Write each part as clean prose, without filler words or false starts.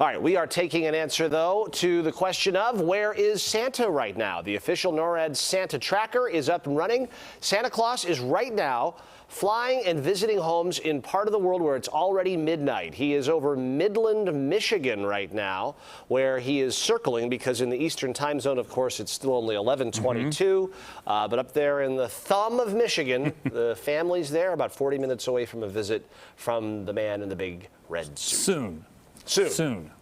All right, we are taking an answer, though, to the question of where is Santa right now? The official NORAD Santa tracker is up and running. Santa Claus is right now flying and visiting homes in part of the world where it's already midnight. He is over Midland, Michigan right now, where he is circling because in the Eastern time zone, of course, it's still only 11:22. But up there in the thumb of Michigan, the family's there about 40 minutes away from a visit from the man in the big red suit. Soon.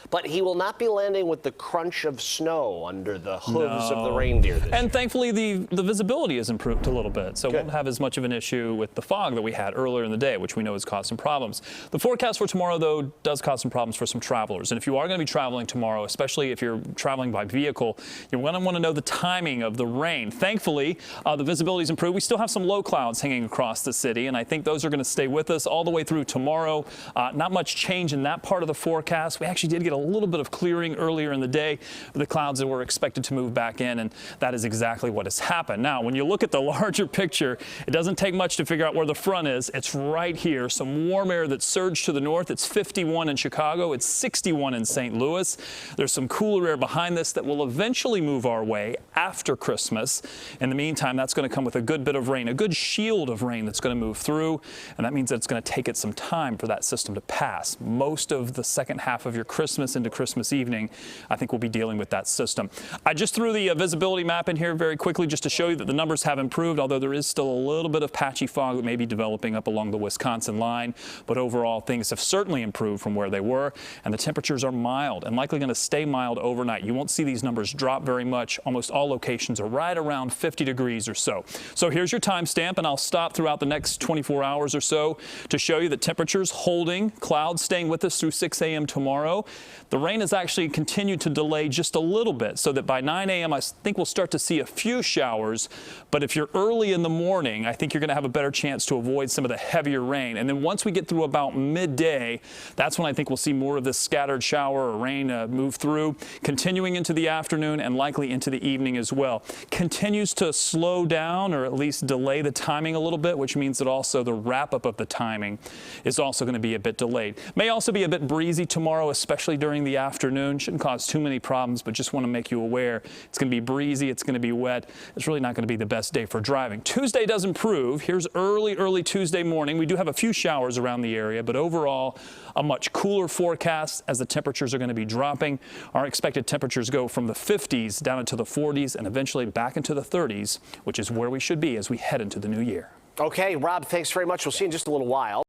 But he will not be landing with the crunch of snow under the hooves of the reindeer this year. And thankfully, the visibility has improved a little bit, so we won't have as much of an issue with the fog that we had earlier in the day, which we know has caused some problems. The forecast for tomorrow, though, does cause some problems for some travelers. And if you are going to be traveling tomorrow, especially if you're traveling by vehicle, you're going to want to know the timing of the rain. Thankfully, the visibility is improved. We still have some low clouds hanging across the city, and I think those are going to stay with us all the way through tomorrow. Not much change in that part of the forecast. We actually did get a little bit of clearing earlier in the day, the clouds that were expected to move back in, and that is exactly what has happened. Now, when you look at the larger picture, it doesn't take much to figure out where the front is. It's right here. Some warm air that surged to the north. It's 51 in Chicago. It's 61 in St. Louis. There's some cooler air behind this that will eventually move our way after Christmas. In the meantime, that's going to come with a good bit of rain, a good shield of rain that's going to move through, and that means that it's going to take it some time for that system to pass. Most of the second half of your Christmas into Christmas evening, I think we'll be dealing with that system. I just threw the visibility map in here very quickly just to show you that the numbers have improved, although there is still a little bit of patchy fog that may be developing up along the Wisconsin line. But overall, things have certainly improved from where they were, and the temperatures are mild and likely going to stay mild overnight. You won't see these numbers drop very much. Almost all locations are right around 50 degrees or so. So here's your timestamp, and I'll stop throughout the next 24 hours or so to show you that temperatures holding, clouds staying with us through 6 a.m. tomorrow. The rain has actually continued to delay just a little bit, so that by 9 a.m. I think we'll start to see a few showers. But if you're early in the morning, I think you're going to have a better chance to avoid some of the heavier rain. And then once we get through about midday, that's when I think we'll see more of this scattered shower or rain move through, continuing into the afternoon and likely into the evening as well. Continues to slow down or at least delay the timing a little bit, which means that also the wrap-up of the timing is also going to be a bit delayed. May also be a bit breezy tomorrow, especially during the afternoon. Shouldn't cause too many problems, but just want to make you aware it's going to be breezy, it's going to be wet. It's really not going to be the best day for driving. Tuesday does improve. Here's early Tuesday morning. We do have a few showers around the area, but overall a much cooler forecast as the temperatures are going to be dropping. Our expected temperatures go from the 50s down into the 40s and eventually back into the 30s, which is where we should be as we head into the new year. Okay, Rob, thanks very much. We'll see you in just a little while.